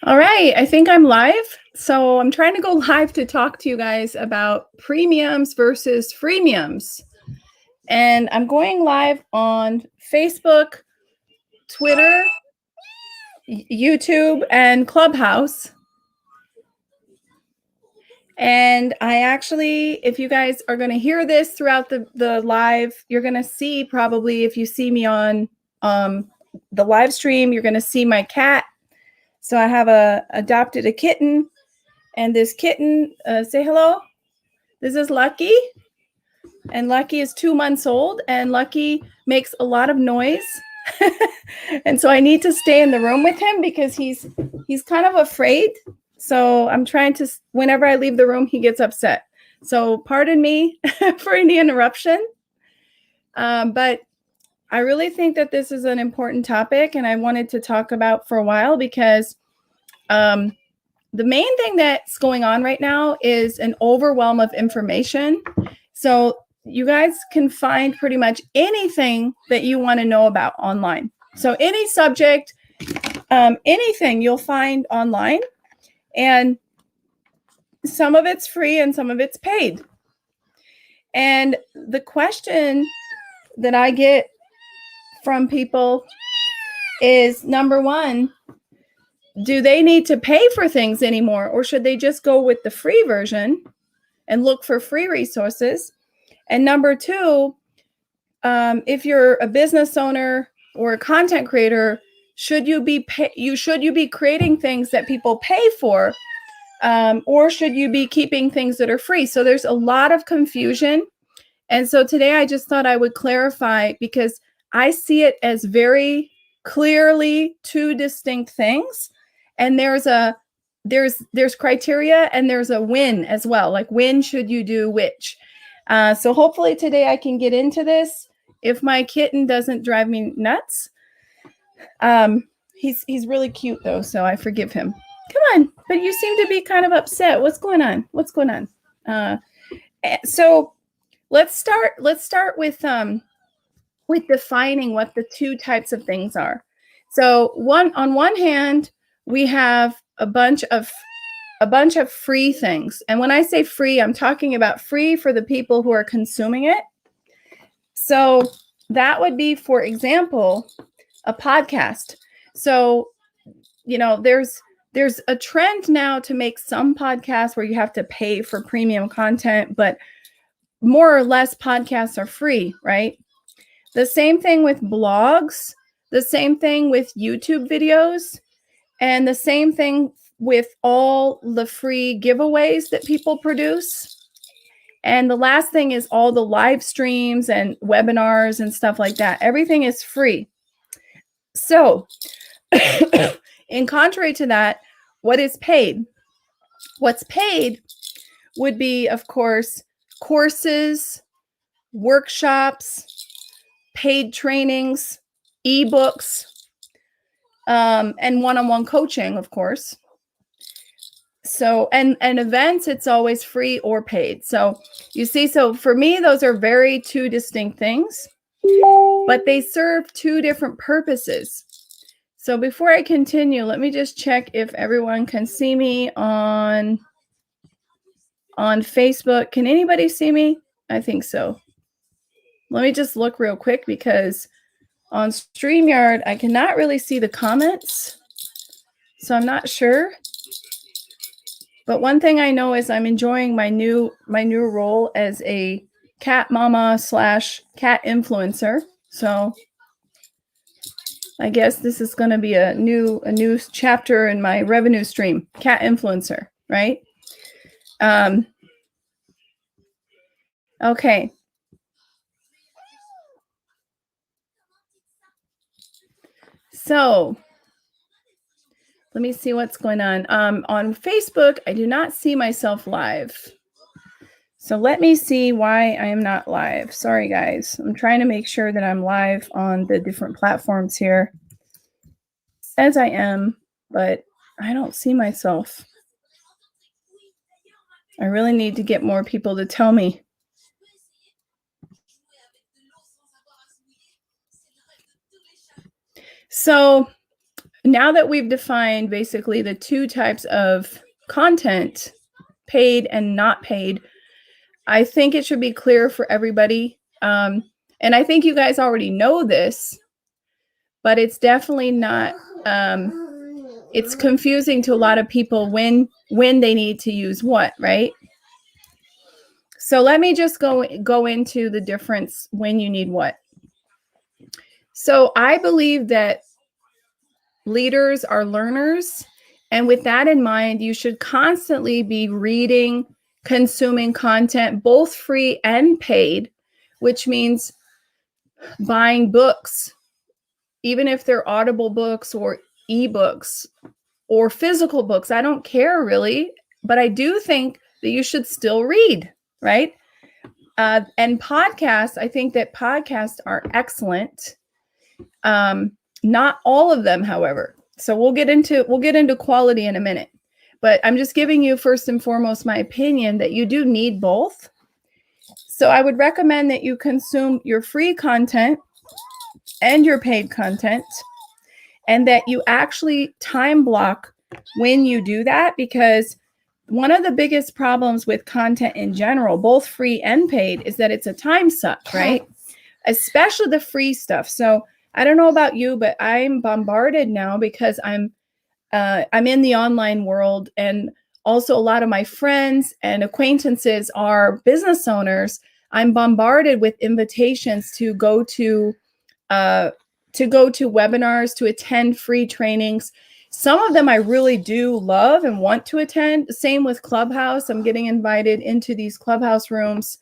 All right, I think I'm live. So I'm trying to go live to talk to you guys about premiums versus freemiums. And I'm going live on Facebook, Twitter, YouTube, and Clubhouse. And I actually, if you guys are going to hear this throughout the live, you're going to see probably, if you see me on the live stream, you're going to see my cat. So I have adopted a kitten, and this kitten, say hello. This is Lucky, and Lucky is 2 months old, and Lucky makes a lot of noise. And so I need to stay in the room with him because he's kind of afraid. So I'm trying to, whenever I leave the room, he gets upset. So pardon me for any interruption. But I really think that this is an important topic, and I wanted to talk about for a while because the main thing that's going on right now is an overwhelm of information. So you guys can find pretty much anything that you want to know about online. So any subject, anything you'll find online, and some of it's free and some of it's paid. And the question that I get from people is, number one, do they need to pay for things anymore, or should they just go with the free version and look for free resources? And number two, if you're a business owner or a content creator, should you be creating things that people pay for, or should you be keeping things that are free? So there's a lot of confusion. And so today I just thought I would clarify, because I see it as very clearly two distinct things. And there's criteria, and there's a when as well. Like, when should you do which? So hopefully today I can get into this. If my kitten doesn't drive me nuts. He's really cute though, so I forgive him. Come on, but you seem to be kind of upset. What's going on? So let's start with defining what the two types of things are. So on one hand, we have a bunch of free things. And when I say free, I'm talking about free for the people who are consuming it. So that would be, for example, a podcast. So, there's a trend now to make some podcasts where you have to pay for premium content, but more or less podcasts are free, right? The same thing with blogs, the same thing with YouTube videos, and the same thing with all the free giveaways that people produce. And the last thing is all the live streams and webinars and stuff like that. Everything is free. So in contrary to that, what is paid? What's paid would be, of course, courses, workshops, paid trainings, ebooks, and one-on-one coaching, of course. So, and events, it's always free or paid. So you see, so for me, those are very two distinct things, but they serve two different purposes. So before I continue, let me just check if everyone can see me on Facebook. Can anybody see me? I think so. Let me just look real quick, because on StreamYard, I cannot really see the comments. So I'm not sure. But one thing I know is I'm enjoying my new role as a cat mama / cat influencer. So I guess this is going to be a new chapter in my revenue stream, cat influencer, right? Okay. So let me see what's going on. On Facebook, I do not see myself live. So let me see why I am not live. Sorry, guys. I'm trying to make sure that I'm live on the different platforms here. It says I am, but I don't see myself. I really need to get more people to tell me. So now that we've defined basically the two types of content, paid and not paid, I think it should be clear for everybody. And I think you guys already know this, but it's definitely not, it's confusing to a lot of people when they need to use what, right? So let me just go into the difference when you need what. So I believe that leaders are learners. And with that in mind, you should constantly be reading, consuming content, both free and paid, which means buying books, even if they're Audible books or ebooks or physical books. I don't care really, but I do think that you should still read, right? And podcasts, I think that podcasts are excellent. Not all of them, however. So we'll get into quality in a minute. But I'm just giving you first and foremost my opinion that you do need both. So I would recommend that you consume your free content and your paid content, and that you actually time block when you do that, because one of the biggest problems with content in general, both free and paid, is that it's a time suck, right? Especially the free stuff. So I don't know about you, but I'm bombarded now because I'm in the online world, and also a lot of my friends and acquaintances are business owners. I'm bombarded with invitations to go to webinars, to attend free trainings. Some of them I really do love and want to attend. Same with Clubhouse. I'm getting invited into these Clubhouse rooms.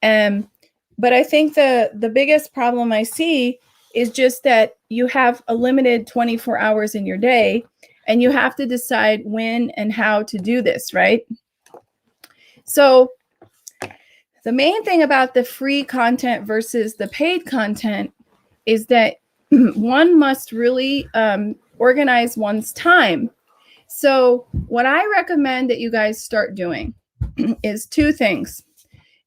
But I think the biggest problem I see is just that you have a limited 24 hours in your day, and you have to decide when and how to do this, right? So the main thing about the free content versus the paid content is that one must really organize one's time. So what I recommend that you guys start doing is two things.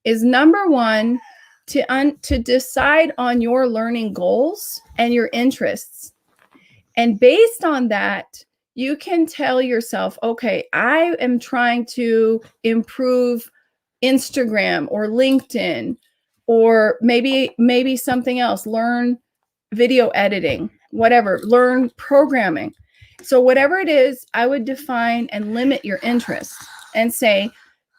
Is number one, to decide on your learning goals and your interests. And based on that, you can tell yourself, okay, I am trying to improve Instagram or LinkedIn, or maybe something else, learn video editing, whatever, learn programming. So whatever it is, I would define and limit your interests and say,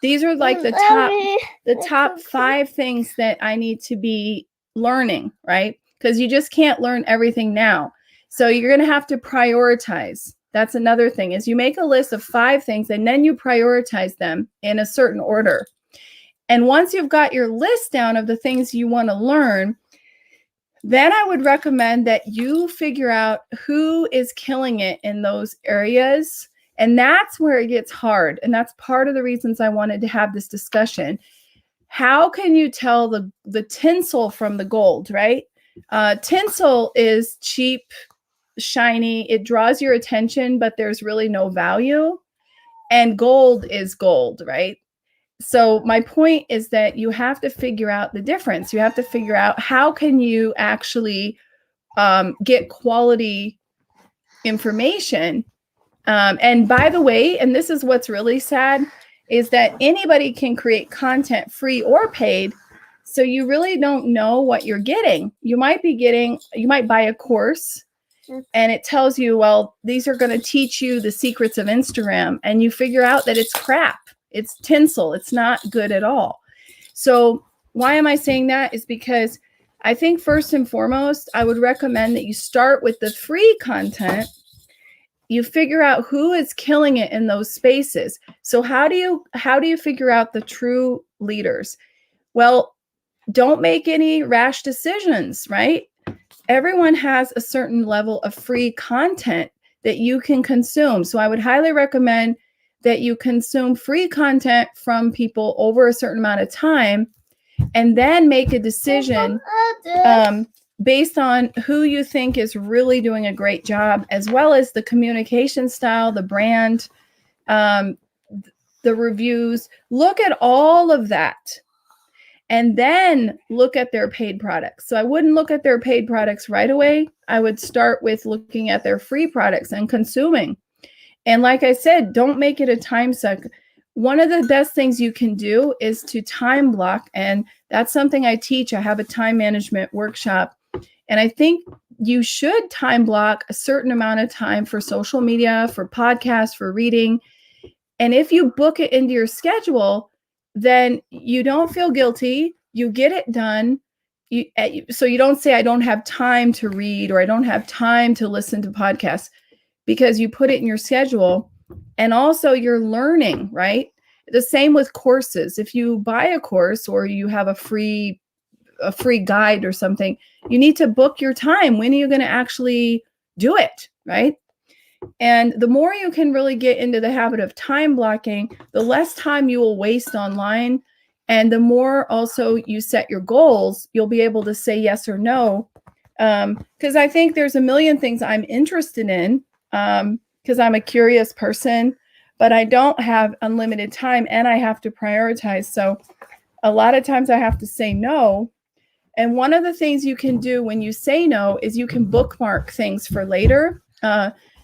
these are like the top 5 things that I need to be learning, right? Because you just can't learn everything now. So you're going to have to prioritize. That's another thing, is you make a list of 5 things and then you prioritize them in a certain order. And once you've got your list down of the things you want to learn, then I would recommend that you figure out who is killing it in those areas. And that's where it gets hard. And that's part of the reasons I wanted to have this discussion. How can you tell the tinsel from the gold, right? Tinsel is cheap, shiny. It draws your attention, but there's really no value. And gold is gold, right? So my point is that you have to figure out the difference. You have to figure out how can you actually get quality information. And by the way, and this is what's really sad, is that anybody can create content free or paid. So you really don't know what you're getting. You might buy a course and it tells you, well, these are going to teach you the secrets of Instagram. And you figure out that it's crap. It's tinsel. It's not good at all. So why am I saying that? Is because I think first and foremost, I would recommend that you start with the free content. You figure out who is killing it in those spaces. So how do you figure out the true leaders? Well, don't make any rash decisions, right? Everyone has a certain level of free content that you can consume. So I would highly recommend that you consume free content from people over a certain amount of time, and then make a decision based on who you think is really doing a great job, as well as the communication style, the brand, the reviews. Look at all of that. and then look at their paid products. So I wouldn't look at their paid products right away. I would start with looking at their free products and consuming. And like I said, don't make it a time suck. One of the best things you can do is to time block. And that's something I teach. I have a time management workshop. And I think you should time block a certain amount of time for social media, for podcasts, for reading. And if you book it into your schedule, then you don't feel guilty. You get it done. So you don't say, I don't have time to read, or I don't have time to listen to podcasts, because you put it in your schedule. And also you're learning, right? The same with courses. If you buy a course or you have a free guide or something, you need to book your time. When are you going to actually do it, right? And the more you can really get into the habit of time blocking, the less time you will waste online. And the more also you set your goals, you'll be able to say yes or no. Because I think there's a million things I'm interested in, because I'm a curious person, but I don't have unlimited time and I have to prioritize. So a lot of times I have to say no. And one of the things you can do when you say no is you can bookmark things for later.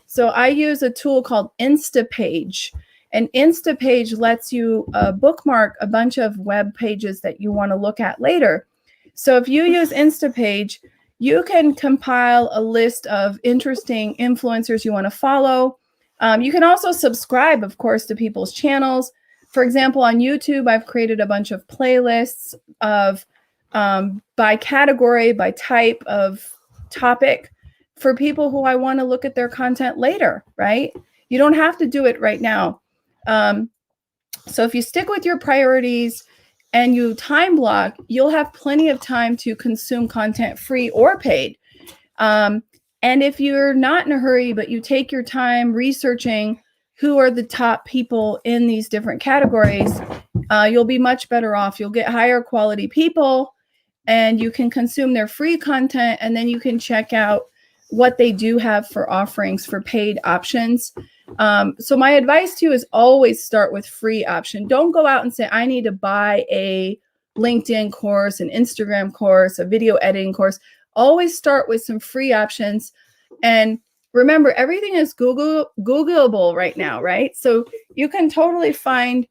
So I use a tool called Instapage. And Instapage lets you bookmark a bunch of web pages that you want to look at later. So if you use Instapage, you can compile a list of interesting influencers you want to follow. You can also subscribe, of course, to people's channels. For example, on YouTube, I've created a bunch of playlists of by category, by type of topic, for people who I want to look at their content later, right? You don't have to do it right now. So if you stick with your priorities and you time block, you'll have plenty of time to consume content, free or paid. And if you're not in a hurry, but you take your time researching who are the top people in these different categories, you'll be much better off. You'll get higher quality people, and you can consume their free content, and then you can check out what they do have for offerings for paid options. So my advice to you is always start with free option. Don't go out and say, I need to buy a LinkedIn course, an Instagram course, a video editing course. Always start with some free options. And remember, everything is Googleable right now, right? So you can totally find,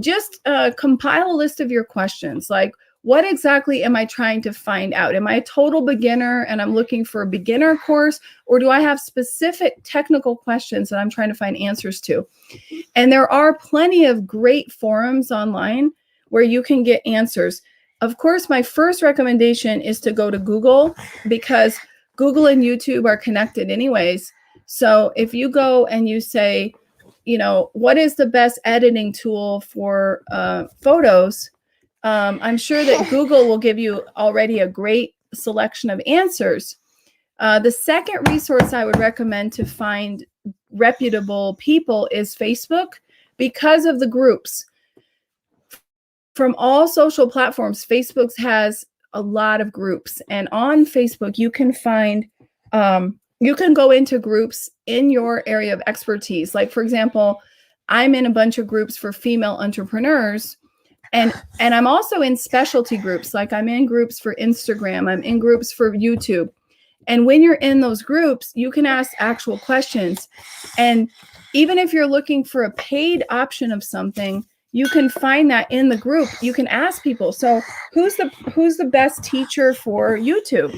just compile a list of your questions. Like, what exactly am I trying to find out? Am I a total beginner and I'm looking for a beginner course? Or do I have specific technical questions that I'm trying to find answers to? And there are plenty of great forums online where you can get answers. Of course, my first recommendation is to go to Google, because Google and YouTube are connected anyways. So if you go and you say, what is the best editing tool for photos? I'm sure that Google will give you already a great selection of answers. The second resource I would recommend to find reputable people is Facebook, because of the groups. From all social platforms, Facebook has a lot of groups. And on Facebook, you can find, you can go into groups in your area of expertise. Like, for example, I'm in a bunch of groups for female entrepreneurs. And I'm also in specialty groups. Like, I'm in groups for Instagram. I'm in groups for YouTube. And when you're in those groups, you can ask actual questions. And even if you're looking for a paid option of something, you can find that in the group. You can ask people, so who's the best teacher for YouTube?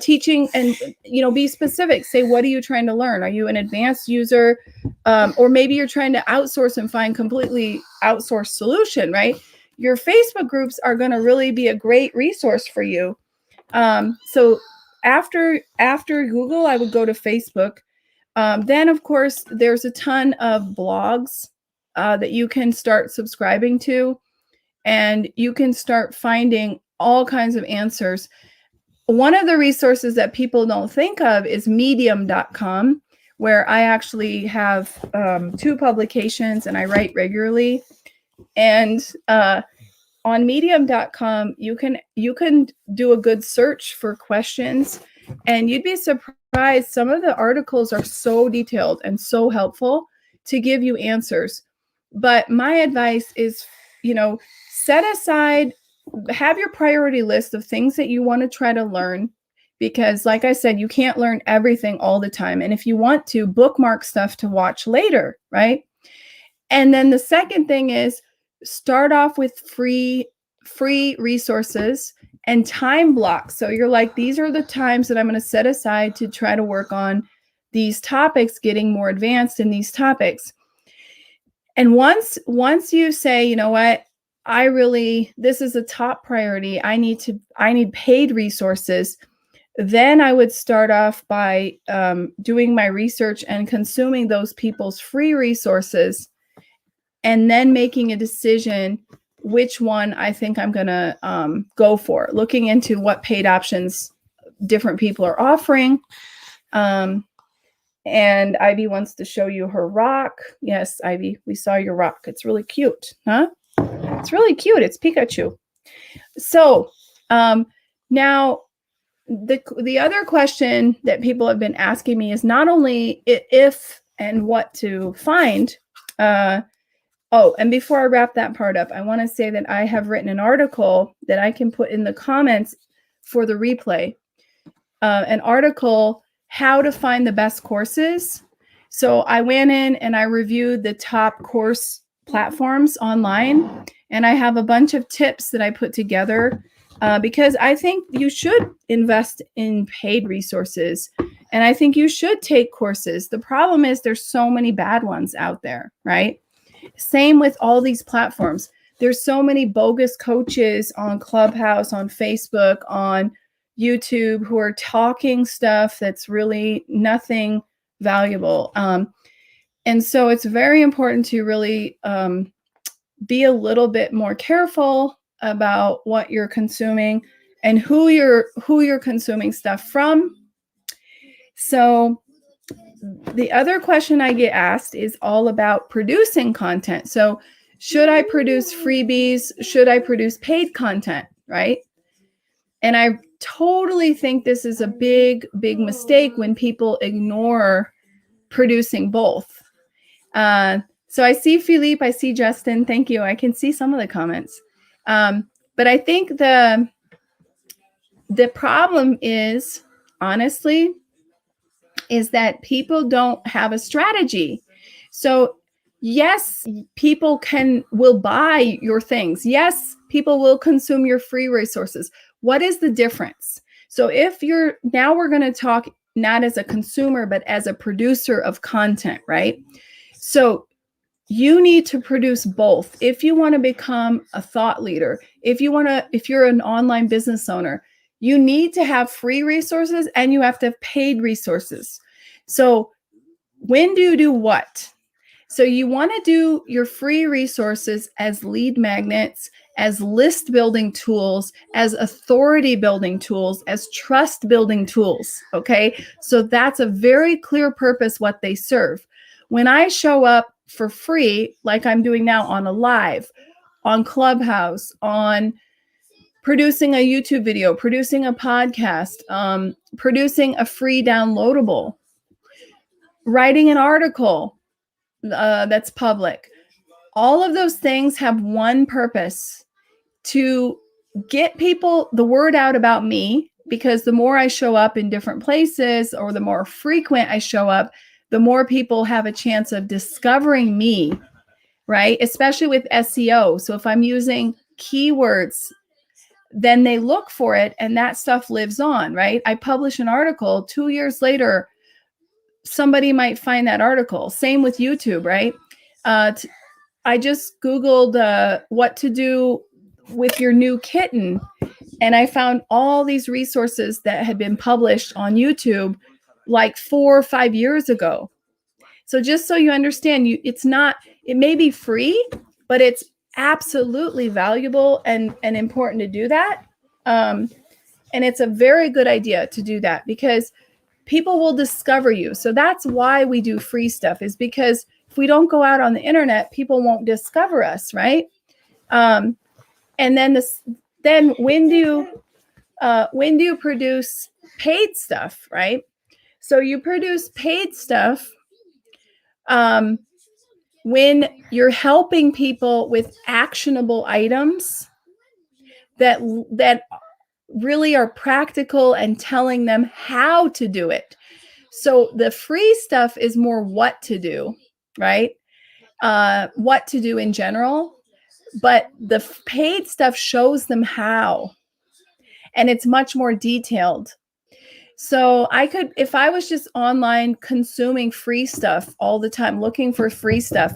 Teaching, and be specific. Say, what are you trying to learn? Are you an advanced user? Or maybe you're trying to outsource and find completely outsourced solution, right? Your Facebook groups are going to really be a great resource for you. So after Google, I would go to Facebook. Then, of course, there's a ton of blogs that you can start subscribing to, and you can start finding all kinds of answers. One of the resources that people don't think of is medium.com, where I actually have 2 publications and I write regularly. And on medium.com, you can do a good search for questions, and you'd be surprised. Some of the articles are so detailed and so helpful to give you answers. But my advice is, set aside have your priority list of things that you want to try to learn, because like I said, you can't learn everything all the time. And if you want to, bookmark stuff to watch later, right? And then the second thing is start off with free resources and time blocks. So you're like, these are the times that I'm going to set aside to try to work on these topics, getting more advanced in these topics. And once you say, you know what, this is a top priority, I need paid resources, then I would start off by doing my research and consuming those people's free resources, and then making a decision which one I think I'm going to go for, looking into what paid options different people are offering. And Ivy wants to show you her rock. Yes, Ivy, we saw your rock. It's really cute, huh? It's really cute. It's Pikachu. So now the other question that people have been asking me is not only if and what to find. And before I wrap that part up, I want to say that I have written an article that I can put in the comments for the replay. An article, how to find the best courses. So I went in and I reviewed the top course platforms online, and I have a bunch of tips that I put together because I think you should invest in paid resources, and I think you should take courses. The problem is there's so many bad ones out there, right? Same with all these platforms. There's so many bogus coaches on Clubhouse, on Facebook, on YouTube who are talking stuff that's really nothing valuable. And so it's very important to really be a little bit more careful about what you're consuming and who you're consuming stuff from. So the other question I get asked is all about producing content. So should I produce freebies? Should I produce paid content, right? And I totally think this is a big, big mistake when people ignore producing both. So I see Philippe, I see Justin. Thank you. I can see some of the comments. But I think the problem is, honestly, is that people don't have a strategy. So yes, people will buy your things. Yes, people will consume your free resources. What is the difference? So now we're going to talk not as a consumer, but as a producer of content, right? So you need to produce both. If you want to become a thought leader, if you're an online business owner, you need to have free resources and you have to have paid resources. So when do you do what? So you want to do your free resources as lead magnets, as list building tools, as authority building tools, as trust building tools. Okay. So that's a very clear purpose what they serve. When I show up for free, like I'm doing now on a live, on Clubhouse, on producing a YouTube video, producing a podcast, producing a free downloadable, writing an article that's public. All of those things have one purpose: to get people the word out about me, because the more I show up in different places, or the more frequent I show up, the more people have a chance of discovering me, right? Especially with SEO. So if I'm using keywords, then they look for it and that stuff lives on, right? I publish an article 2 years later, somebody might find that article. Same with YouTube, right? I just Googled what to do with your new kitten, and I found all these resources that had been published on YouTube like 4 or 5 years ago. So just so you understand, it may be free, but it's absolutely valuable and important to do that. And it's a very good idea to do that, because people will discover you. So that's why we do free stuff, is because if we don't go out on the internet, people won't discover us, right? And then when do you produce paid stuff, right? So you produce paid stuff when you're helping people with actionable items, that really are practical and telling them how to do it. So the free stuff is more what to do, right? What to do in general, but the paid stuff shows them how, and it's much more detailed. So I could, if I was just online consuming free stuff all the time, looking for free stuff,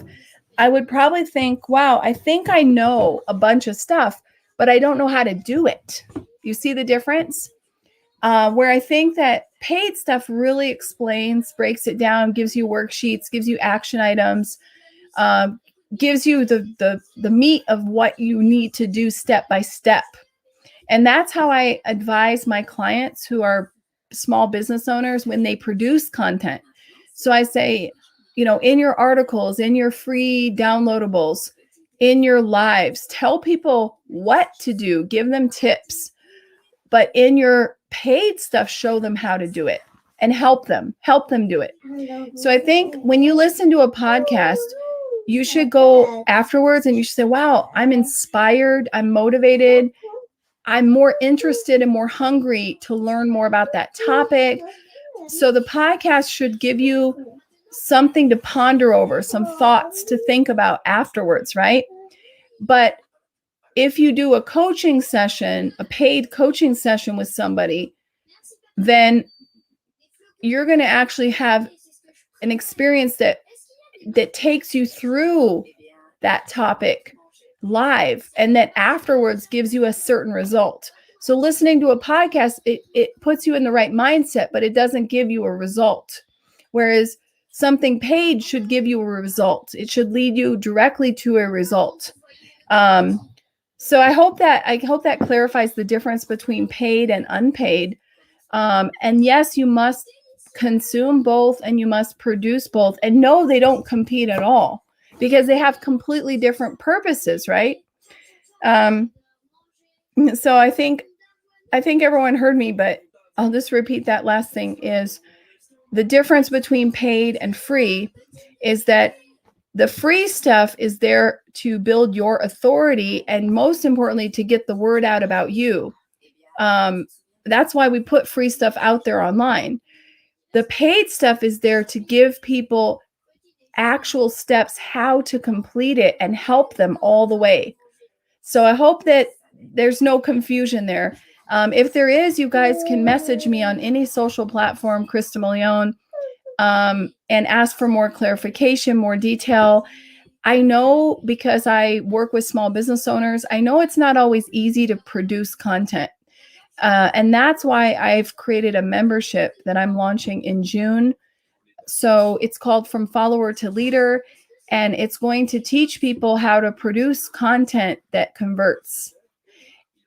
I would probably think, wow, I think I know a bunch of stuff, but I don't know how to do it. You see the difference? Where I think that paid stuff really explains, breaks it down, gives you worksheets, gives you action items, gives you the meat of what you need to do step by step. And that's how I advise my clients who are small business owners when they produce content. So I say, in your articles, in your free downloadables, in your lives, tell people what to do, give them tips. But in your paid stuff, show them how to do it and help them do it. So I think when you listen to a podcast, you should go afterwards and you should say, wow, I'm inspired, I'm motivated, I'm more interested and more hungry to learn more about that topic. So the podcast should give you something to ponder over, some thoughts to think about afterwards, right? But if you do a coaching session, a paid coaching session with somebody, then you're going to actually have an experience that takes you through that topic live, and that afterwards gives you a certain result. So listening to a podcast, it puts you in the right mindset, but it doesn't give you a result. Whereas something paid should give you a result. It should lead you directly to a result. So I hope that clarifies the difference between paid and unpaid. And yes, you must consume both and you must produce both. And no, they don't compete at all, because they have completely different purposes, right? So I think everyone heard me, but I'll just repeat that last thing is the difference between paid and free is that the free stuff is there to build your authority and, most importantly, to get the word out about you. That's why we put free stuff out there online. The paid stuff is there to give people actual steps how to complete it and help them all the way. So I hope that there's no confusion there. If there is, you guys can message me on any social platform, Krista Milione, and ask for more clarification, more detail. I know, because I work with small business owners, I know it's not always easy to produce content. And that's why I've created a membership that I'm launching in June. So it's called From Follower to Leader, and it's going to teach people how to produce content that converts.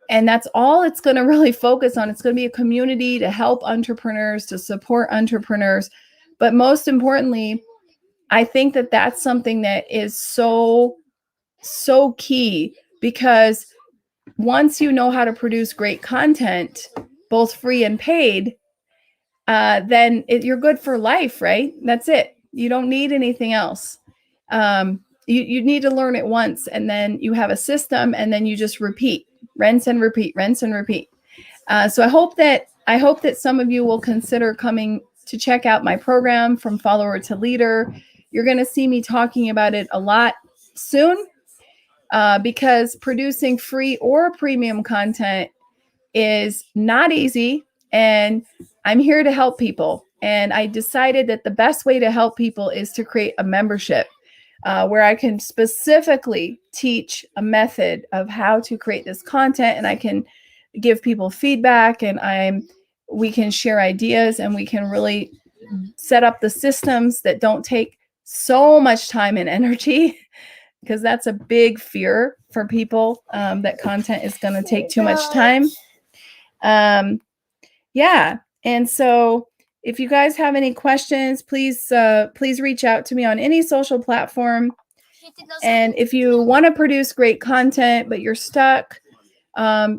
And that's all it's going to really focus on. It's going to be a community to help entrepreneurs, to support entrepreneurs. But most importantly, I think that that's something that is so key, because once you know how to produce great content, both free and paid, then you're good for life, right? That's it. You don't need anything else. You need to learn it once, and then you have a system, and then you just repeat, rinse and repeat, rinse and repeat. So I hope that some of you will consider coming to check out my program, From Follower to Leader. You're going to see me talking about it a lot soon, because producing free or premium content is not easy, and I'm here to help people. And I decided that the best way to help people is to create a membership where I can specifically teach a method of how to create this content, and I can give people feedback, and we can share ideas, and we can really set up the systems that don't take so much time and energy, because that's a big fear for people, that content is going to take too much time. Yeah. And so if you guys have any questions, please reach out to me on any social platform. And if you want to produce great content, but you're stuck,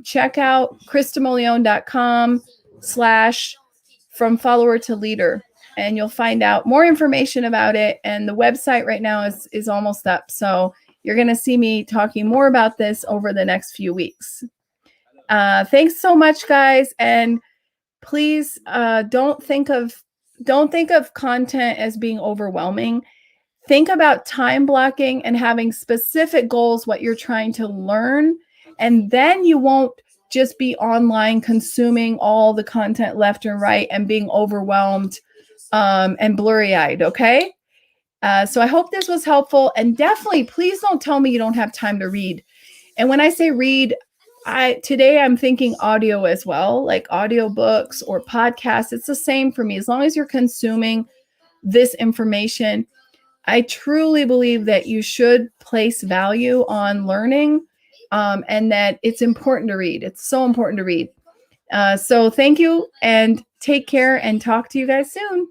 check out kristamilione.com/from follower to leader, and you'll find out more information about it. And the website right now is almost up. So you're going to see me talking more about this over the next few weeks. Thanks so much, guys. And please don't think of content as being overwhelming. Think about time blocking and having specific goals, what you're trying to learn. And then you won't just be online consuming all the content left and right and being overwhelmed and blurry-eyed, okay? So I hope this was helpful. And definitely, please don't tell me you don't have time to read. And when I say read, today I'm thinking audio as well, like audiobooks or podcasts. It's the same for me. As long as you're consuming this information, I truly believe that you should place value on learning, and that it's important to read. It's so important to read. So thank you and take care and talk to you guys soon.